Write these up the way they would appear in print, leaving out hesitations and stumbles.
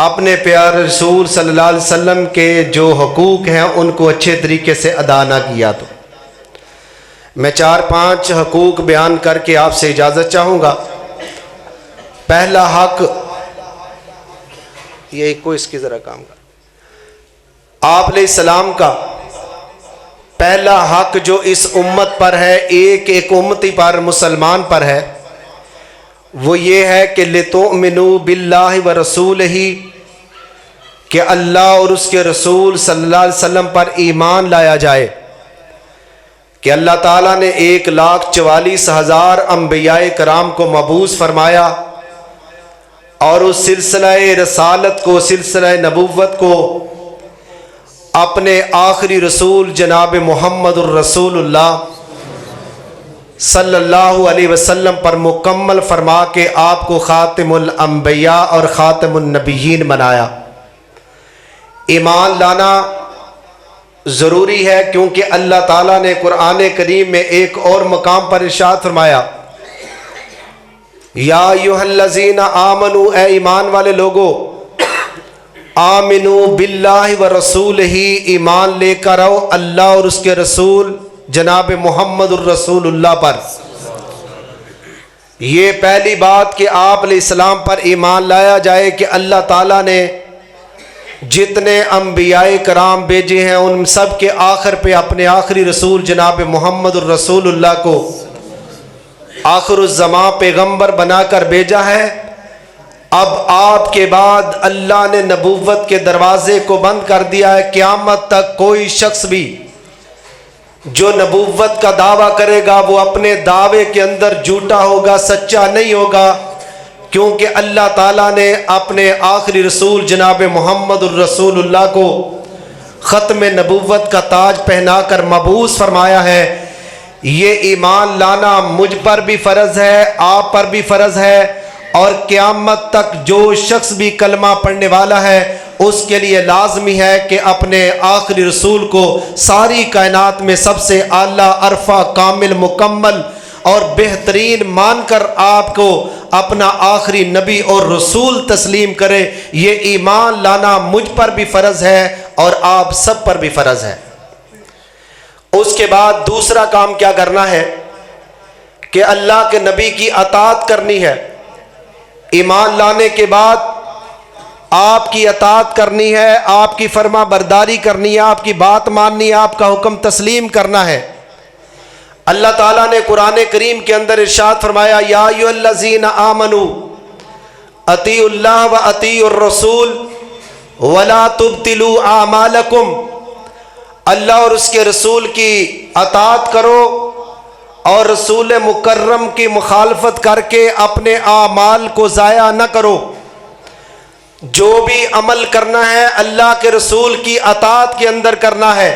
اپنے پیارے رسول صلی اللہ علیہ وسلم کے جو حقوق ہیں ان کو اچھے طریقے سے ادا نہ کیا تو میں 4-5 حقوق بیان کر کے آپ سے اجازت چاہوں گا۔ پہلا حق یہ کوئی اس کی ذرا کام کر، آپ علیہ السلام کا پہلا حق جو اس امت پر ہے، ایک امتی پر، مسلمان پر ہے، وہ یہ ہے کہ لِتُؤْمِنُوا بِاللَّهِ وَرَسُولِهِ، کہ اللہ اور اس کے رسول صلی اللہ علیہ وسلم پر ایمان لایا جائے کہ اللہ تعالیٰ نے 1,44,000 انبیاء کرام کو مبعوث فرمایا اور اس سلسلہ رسالت کو، سلسلہ نبوت کو اپنے آخری رسول جناب محمد الرسول اللہ صلی اللہ علیہ وسلم پر مکمل فرما کے آپ کو خاتم الانبیاء اور خاتم النبیین بنایا۔ ایمان لانا ضروری ہے کیونکہ اللہ تعالیٰ نے قرآن کریم میں ایک اور مقام پر ارشاد فرمایا، یا ایھا الذین آمنوا، اے ایمان والے لوگو، آمنوا باللہ ورسولہ، ایمان لے کر آؤ اللہ اور اس کے رسول جناب محمد الرسول اللہ پر۔ یہ پہلی بات کہ آپ علیہ السلام پر ایمان لایا جائے کہ اللہ تعالیٰ نے جتنے انبیاء کرام بھیجے ہیں ان سب کے آخر پہ اپنے آخری رسول جناب محمد الرسول اللہ کو آخر الزمان پیغمبر بنا کر بھیجا ہے۔ اب آپ کے بعد اللہ نے نبوت کے دروازے کو بند کر دیا ہے، قیامت تک کوئی شخص بھی جو نبوت کا دعویٰ کرے گا وہ اپنے دعوے کے اندر جھوٹا ہوگا، سچا نہیں ہوگا، کیونکہ اللہ تعالیٰ نے اپنے آخری رسول جناب محمد الرسول اللہ کو ختم نبوت کا تاج پہنا کر مبعوث فرمایا ہے۔ یہ ایمان لانا مجھ پر بھی فرض ہے، آپ پر بھی فرض ہے، اور قیامت تک جو شخص بھی کلمہ پڑھنے والا ہے اس کے لیے لازمی ہے کہ اپنے آخری رسول کو ساری کائنات میں سب سے اعلیٰ، عرفہ، کامل، مکمل اور بہترین مان کر آپ کو اپنا آخری نبی اور رسول تسلیم کرے۔ یہ ایمان لانا مجھ پر بھی فرض ہے اور آپ سب پر بھی فرض ہے۔ اس کے بعد دوسرا کام کیا کرنا ہے کہ اللہ کے نبی کی اطاعت کرنی ہے۔ ایمان لانے کے بعد آپ کی اطاعت کرنی ہے، آپ کی فرما برداری کرنی ہے، آپ کی بات ماننی ہے، آپ کا حکم تسلیم کرنا ہے۔ اللہ تعالیٰ نے قرآن کریم کے اندر ارشاد فرمایا، یا ایھا الذین آمنوا اطیعوا اللہ و اطیعوا الرسول ولا تبطلوا اعمالکم، اللہ اور اس کے رسول کی اطاعت کرو اور رسول مکرم کی مخالفت کر کے اپنے اعمال کو ضائع نہ کرو۔ جو بھی عمل کرنا ہے اللہ کے رسول کی اطاعت کے اندر کرنا ہے۔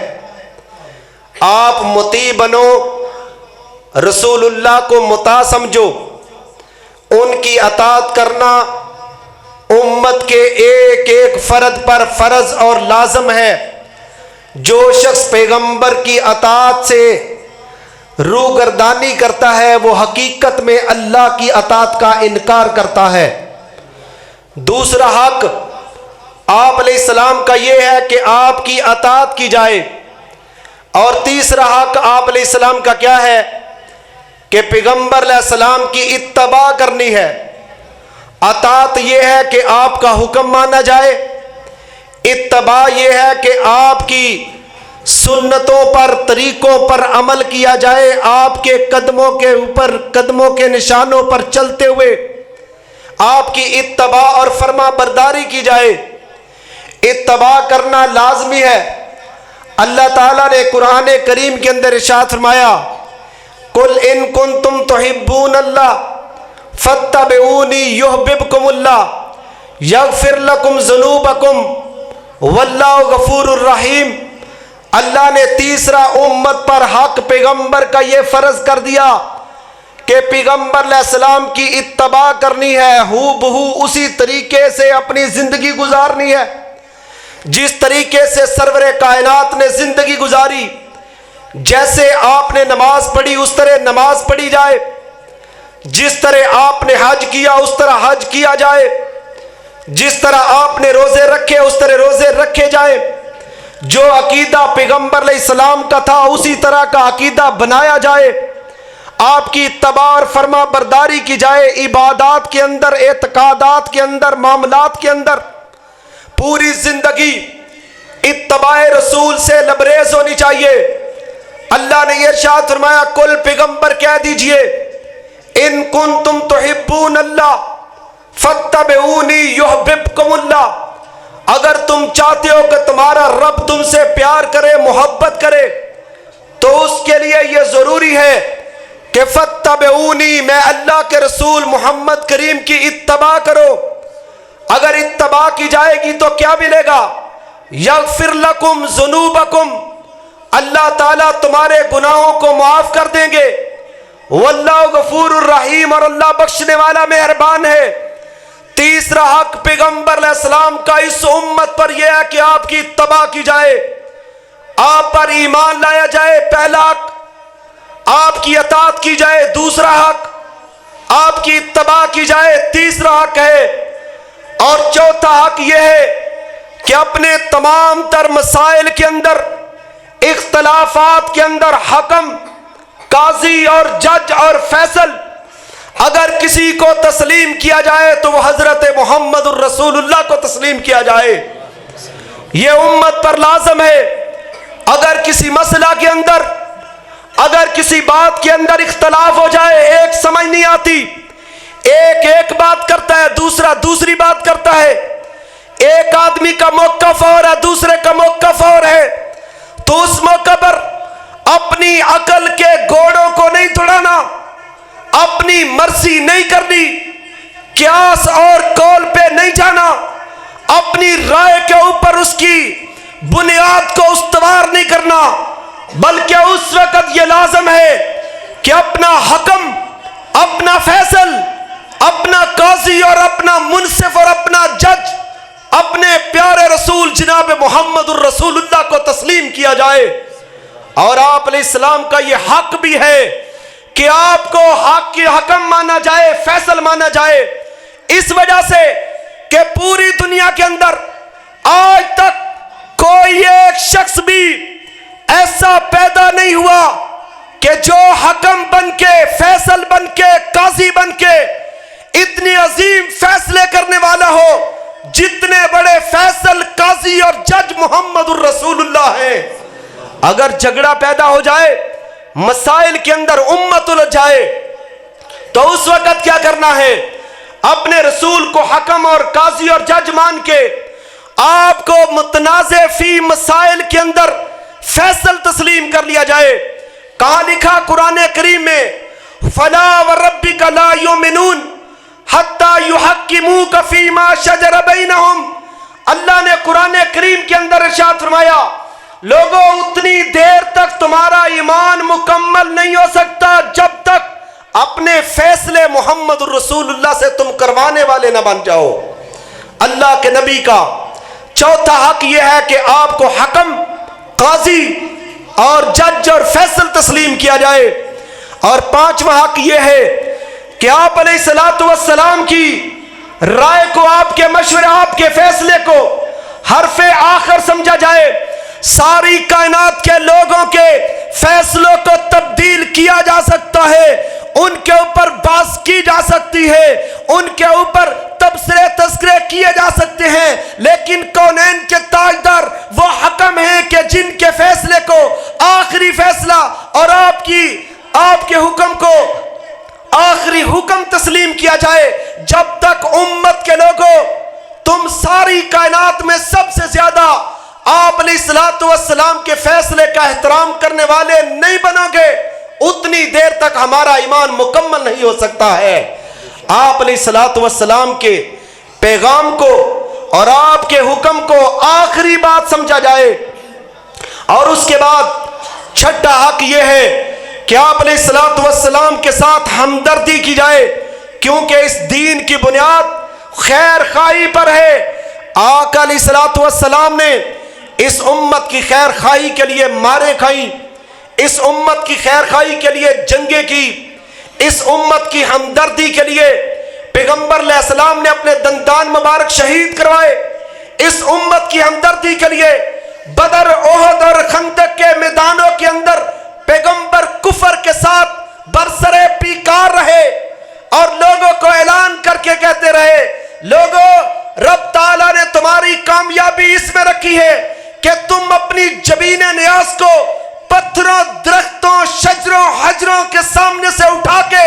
آپ مطیع بنو، رسول اللہ کو مطاع سمجھو، ان کی اطاعت کرنا امت کے ایک ایک فرد پر فرض اور لازم ہے۔ جو شخص پیغمبر کی اطاعت سے روگردانی کرتا ہے وہ حقیقت میں اللہ کی اطاعت کا انکار کرتا ہے۔ دوسرا حق آپ علیہ السلام کا یہ ہے کہ آپ کی اطاعت کی جائے، اور تیسرا حق آپ علیہ السلام کا کیا ہے کہ پیغمبر علیہ السلام کی اتباع کرنی ہے۔ اطاعت یہ ہے کہ آپ کا حکم مانا جائے، اتباع یہ ہے کہ آپ کی سنتوں پر، طریقوں پر عمل کیا جائے، آپ کے قدموں کے اوپر، قدموں کے نشانوں پر چلتے ہوئے آپ کی اتباع اور فرما برداری کی جائے۔ اتباع کرنا لازمی ہے۔ اللہ تعالیٰ نے قرآن کریم کے اندر ارشاد فرمایا، قل ان کنتم تحبون اللہ فاتبعونی یحببکم اللہ یغفر لکم ذنوبکم واللہ غفور الرحیم۔ اللہ نے تیسرا امت پر حق پیغمبر کا یہ فرض کر دیا کہ پیغمبر علیہ السلام کی اتباع کرنی ہے، ہو بہو اسی طریقے سے اپنی زندگی گزارنی ہے جس طریقے سے سرور کائنات نے زندگی گزاری۔ جیسے آپ نے نماز پڑھی اس طرح نماز پڑھی جائے، جس طرح آپ نے حج کیا اس طرح حج کیا جائے، جس طرح آپ نے روزے رکھے اس طرح روزے رکھے جائے، جو عقیدہ پیغمبر علیہ السلام کا تھا اسی طرح کا عقیدہ بنایا جائے، آپ کی اتباع اور فرما برداری کی جائے، عبادات کے اندر، اعتقادات کے اندر، معاملات کے اندر پوری زندگی اتباع رسول سے لبریز ہونی چاہیے۔ اللہ نے یہ ارشاد فرمایا، کل پیغمبر کہہ دیجئے ان کنتم تحبون اللہ فاتبعونی یحببکم اللہ، اگر تم چاہتے ہو کہ تمہارا رب تم سے پیار کرے، محبت کرے، تو اس کے لیے یہ ضروری ہے کہ فاتبعونی، میں اللہ کے رسول محمد کریم کی اتباع کرو۔ اگر اتباع کی جائے گی تو کیا ملے گا؟ یغفر لکم ذنوبکم، اللہ تعالیٰ تمہارے گناہوں کو معاف کر دیں گے، واللہ غفور الرحیم، اور اللہ بخشنے والا مہربان ہے۔ تیسرا حق پیغمبر علیہ السلام کا اس امت پر یہ ہے کہ آپ کی اتباع کی جائے، آپ پر ایمان لایا جائے، پہلا حق آپ کی اطاعت کی جائے، دوسرا حق آپ کی اتباع کی جائے، تیسرا حق ہے، اور چوتھا حق یہ ہے کہ اپنے تمام تر مسائل کے اندر، اختلافات کے اندر حکم، قاضی اور جج اور فیصل اگر کسی کو تسلیم کیا جائے تو وہ حضرت محمد الرسول اللہ کو تسلیم کیا جائے۔ یہ امت پر لازم ہے، اگر کسی مسئلہ کے اندر، اگر کسی بات کے اندر اختلاف ہو جائے، ایک سمجھ نہیں آتی، ایک بات کرتا ہے، دوسرا دوسری بات کرتا ہے، ایک آدمی کا موقف اور ہے، دوسرے کا موقف اور ہے، تو اس موقع پر اپنی عقل کے گھوڑوں کو نہیں دوڑانا، اپنی مرضی نہیں کرنی، قیاس اور قول پہ نہیں جانا، اپنی رائے کے اوپر اس کی بنیاد کو استوار نہیں کرنا، بلکہ اس وقت یہ لازم ہے کہ اپنا حکم، اپنا فیصل، اپنا قاضی اور اپنا منصف اور اپنا جج اپنے پیارے رسول جناب محمد الرسول اللہ کو تسلیم کیا جائے۔ اور آپ علیہ السلام کا یہ حق بھی ہے کہ آپ کو حق کی حکم مانا جائے، فیصل مانا جائے، اس وجہ سے کہ پوری دنیا کے اندر آج تک کوئی ایک شخص بھی ایسا پیدا نہیں ہوا کہ جو حکم بن کے، فیصل بن کے، قاضی بن کے اتنی عظیم فیصلے کرنے والا ہو جتنے بڑے فیصل، قاضی اور جج محمد الرسول اللہ ہیں۔ اگر جھگڑا پیدا ہو جائے، مسائل کے اندر امت الجھ جائے، تو اس وقت کیا کرنا ہے؟ اپنے رسول کو حکم اور قاضی اور جج مان کے آپ کو متنازع فی مسائل کے اندر فیصل تسلیم کر لیا جائے۔ کہاں لکھا قرآن کریم میں؟ فلا وربک لا یؤمنون حتی یحکموک فیما شجر بینہم۔ اللہ نے قرآن کریم کے اندر ارشاد فرمایا، لوگوں اتنی دیر تک تمہارا ایمان مکمل نہیں ہو سکتا جب تک اپنے فیصلے محمد الرسول اللہ سے تم کروانے والے نہ بن جاؤ۔ اللہ کے نبی کا چوتھا حق یہ ہے کہ آپ کو حکم، قاضی اور جج اور فیصل تسلیم کیا جائے۔ اور پانچواں حق یہ ہے کہ آپ علیہ السلام کی رائے کو، آپ کے مشورے، آپ کے فیصلے کو حرف آخر سمجھا جائے۔ ساری کائنات کے لوگوں کے فیصلوں کو تبدیل کیا جا سکتا ہے، ان کے اوپر بحث کی جا سکتی ہے، ان کے اوپر تبصرے تذکرے کیے جا سکتے ہیں، لیکن کونین کے تاجدار وہ حکم ہیں کہ جن کے فیصلے کو آخری فیصلہ اور آپ کے حکم کو آخری حکم تسلیم کیا جائے۔ جب تک امت کے لوگوں تم ساری کائنات میں سب سے زیادہ آپ علیہ السلام کے فیصلے کا احترام کرنے والے نہیں بنو گے، اتنی دیر تک ہمارا ایمان مکمل نہیں ہو سکتا ہے۔ آپ علیہ السلام کے پیغام کو اور آپ کے حکم کو آخری بات سمجھا جائے۔ اور اس کے بعد چھٹا حق یہ ہے کہ آپ علیہ السلام کے ساتھ ہمدردی کی جائے، کیونکہ اس دین کی بنیاد خیر خواہی پر ہے۔ آقا علیہ السلام نے اس امت کی خیر خواہی کے لیے مارے کھائیں، اس امت کی خیر خواہی کے لیے جنگیں کی، اس امت کی ہمدردی کے لیے پیغمبر علیہ السلام نے اپنے دندان مبارک شہید کروائے اس امت کی ہمدردی کے لیے۔ بدر، احد اور خندق کے میدانوں کے اندر پیغمبر کفر کے ساتھ برسرے پیکار رہے اور لوگوں کو اعلان کر کے کہتے رہے، لوگوں رب تعالیٰ نے تمہاری کامیابی اس میں رکھی ہے کہ تم اپنی جبین نیاز کو پتھروں، درختوں، شجروں، حجروں کے سامنے سے اٹھا کے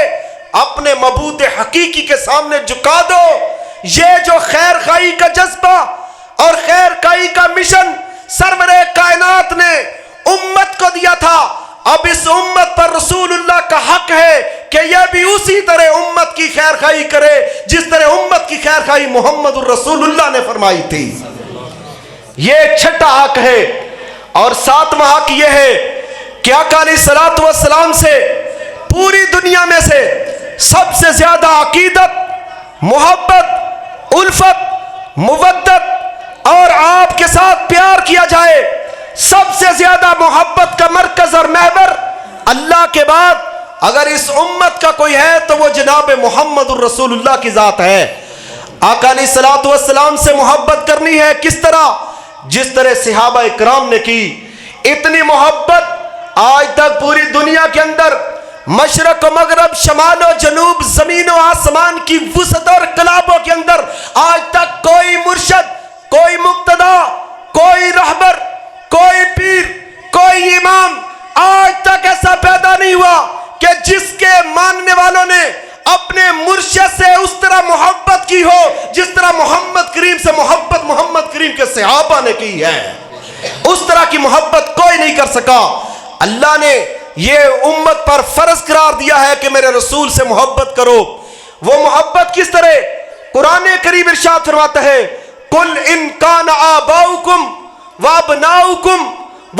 اپنے معبود حقیقی کے سامنے جھکا دو۔ یہ جو خیر خواہی کا جذبہ اور خیر خواہی کا مشن سرور کائنات نے امت کو دیا تھا، اب اس امت پر رسول اللہ کا حق ہے کہ یہ بھی اسی طرح امت کی خیر خواہی کرے جس طرح امت کی خیر خواہی محمد الرسول اللہ نے فرمائی تھی۔ یہ چھٹا حق ہے۔ اور ساتواں حق یہ ہے کہ آقا علیہ الصلوۃ والسلام سے پوری دنیا میں سے سب سے زیادہ عقیدت، محبت، الفت، مودت اور آپ کے ساتھ پیار کیا جائے۔ سب سے زیادہ محبت کا مرکز اور محور اللہ کے بعد اگر اس امت کا کوئی ہے تو وہ جناب محمد الرسول اللہ کی ذات ہے۔ آقا علیہ الصلوۃ والسلام سے محبت کرنی ہے کس طرح؟ جس طرح صحابہ اکرام نے کی۔ اتنی محبت آج تک پوری دنیا کے اندر مشرق و مغرب، شمال و جنوب، زمین و آسمان کی وسعت اور کلابوں کے اندر آج تک کوئی مرشد، کوئی مقتدا، کوئی رہبر، کوئی پیر، کوئی امام آج تک ایسا پیدا نہیں ہوا کہ جس کے ماننے والوں نے اپنے مرشد سے اس طرح محبت کی ہو جس طرح محمد کریم سے محبت محمد کریم کے صحابہ نے کی ہے۔ اس طرح کی محبت کوئی نہیں کر سکا۔ اللہ نے یہ امت پر فرض قرار دیا ہے کہ میرے رسول سے محبت کرو۔ وہ محبت کس طرح؟ قرآن کریم ارشاد فرماتا ہے، قل ان کان آباؤکم وابناؤکم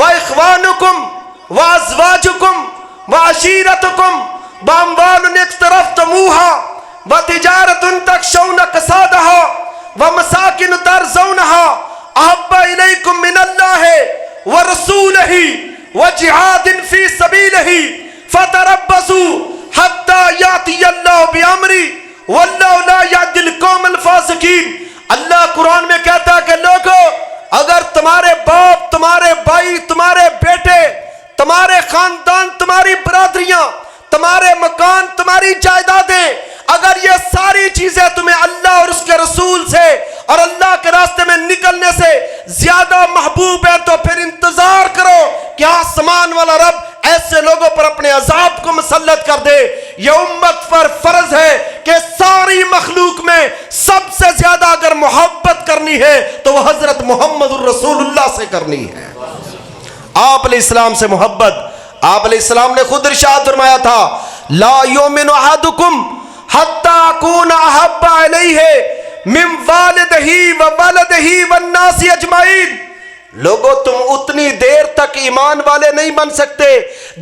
واخوانکم وازواجکم وعشیرتکم واموال اقترفتموها وتجارۃ تخشون کسادها ومساکن ترضونها احب الیکم من اللہ ورسولہ وجہاد فی سبیلہ فتربصوا حتی یاتی اللہ بامرہ واللہ لا یہدی القوم الفاسقین۔ اللہ قرآن میں کہتا ہے کہ لوگوں، اگر تمہارے باپ، تمہارے بھائی، تمہارے بیٹے، تمہارے خاندان، تمہاری برادریاں، تمہارے مکان، تمہاری جائیدادیں، اگر یہ ساری چیزیں تمہیں اللہ اور اس کے رسول سے اور اللہ کے راستے میں نکلنے سے زیادہ محبوب ہیں تو پھر انتظار کرو کہ آسمان والا رب ایسے لوگوں پر اپنے عذاب کو مسلط کر دے۔ یہ امت پر فرض ہے کہ ساری مخلوق میں سب سے زیادہ اگر محبت کرنی ہے تو وہ حضرت محمد الرسول اللہ سے کرنی ہے۔ آپ علیہ السلام سے محبت، آپ علیہ السلام نے خود ارشاد فرمایا تھا، لا یؤمن احدکم حتی اکون احب الیہ من والدہ وولدہ والناس اجمعین۔ لوگوں تم اتنی دیر تک ایمان والے نہیں بن سکتے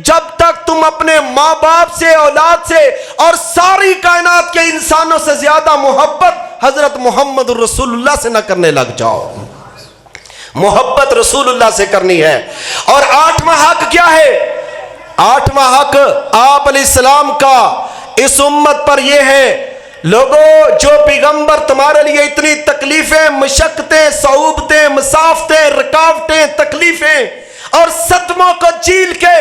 جب تک تم اپنے ماں باپ سے، اولاد سے اور ساری کائنات کے انسانوں سے زیادہ محبت حضرت محمد الرسول اللہ سے نہ کرنے لگ جاؤ۔ محبت رسول اللہ سے کرنی ہے۔ اور آٹھواں حق کیا ہے؟ آٹھواں حق آپ علیہ السلام کا اس امت پر یہ ہے، لوگوں جو پیغمبر تمہارے لیے اتنی تکلیفیں، مشقتیں، صعوبتیں، مسافتیں، رکاوٹیں، تکلیفیں اور صدموں کو جھیل کے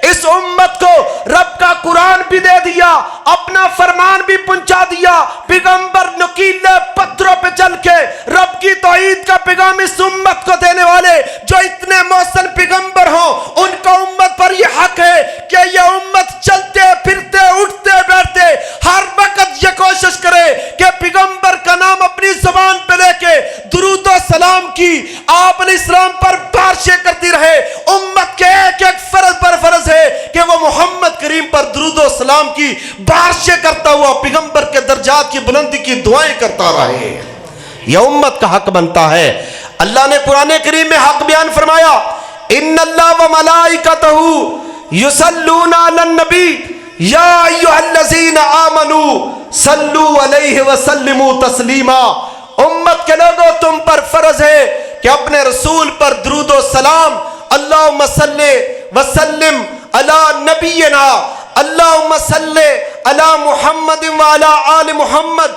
اس امت کو رب کا قرآن بھی دے دیا، اپنا فرمان بھی پہنچا دیا، پیغمبر نکیلے پتھروں پہ چل کے رب کی توحید کا پیغام اس امت کو دینے والے جو اتنے محسن پیغمبر ہوں، ان کا امت پر یہ حق ہے کہ یہ امت چلتے پھرتے اٹھتے بیٹھتے ہر وقت یہ کوشش کرے کہ پیغمبر کا نام اپنی زبان پہ لے کے درود و سلام کی آپ علیہ السلام پر بارشیں کرتی رہے۔ امت کے ایک ایک فرض پر فرض ہے کہ وہ محمد کریم پر درود و سلام کی بارشیں کرتا ہوا پیغمبر کے درجات کی بلندی کی دعائیں کرتا رہے۔ یہ امت کا حق بنتا ہے۔ اللہ نے قرآن کریم میں حق بیان فرمایا، ان اللہ و ملائکتہ یصلون علی النبی یا ایھا الذین آمنوا صلوا علیہ وسلموا تسلیما۔ امت کے لوگوں تم پر فرض ہے کہ اپنے رسول پر درود و سلام، اللہم صلی وسلم علی نبینا، اللہم صلی علی محمد وعلی آل محمد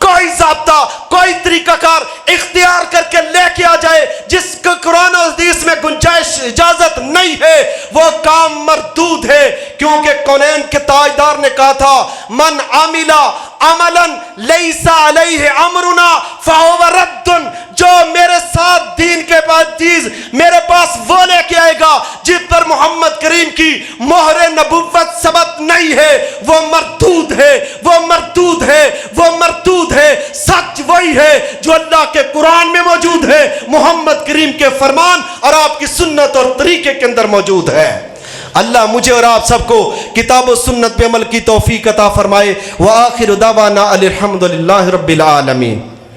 کوئی ضابطہ کوئی طریقہ کار اختیار کر کے لے کے آ جائے جس کو قرآن و حدیث میں گنجائش اجازت نہیں ہے، وہ کام مردود ہے، کیونکہ کونین کے تاجدار نے کہا تھا من عامل عملا لیس علیہ امرنا فہو رد، جو میرے ساتھ دین کے بعد چیز میرے پاس وہ لے کے آئے گا جس پر محمد کریم کی مہر نبوت ثبت نہیں ہے، وہ مردود ہے، وہ مردود ہے، وہ مردود ہے۔ سچ وہی ہے جو اللہ کے قرآن میں موجود ہے، محمد کریم کے فرمان اور آپ کی سنت اور طریقے کے اندر موجود ہے۔ اللہ مجھے اور آپ سب کو کتاب و سنت پہ عمل کی توفیق عطا فرمائے۔ وآخر دعوانا الحمدللہ رب العالمین۔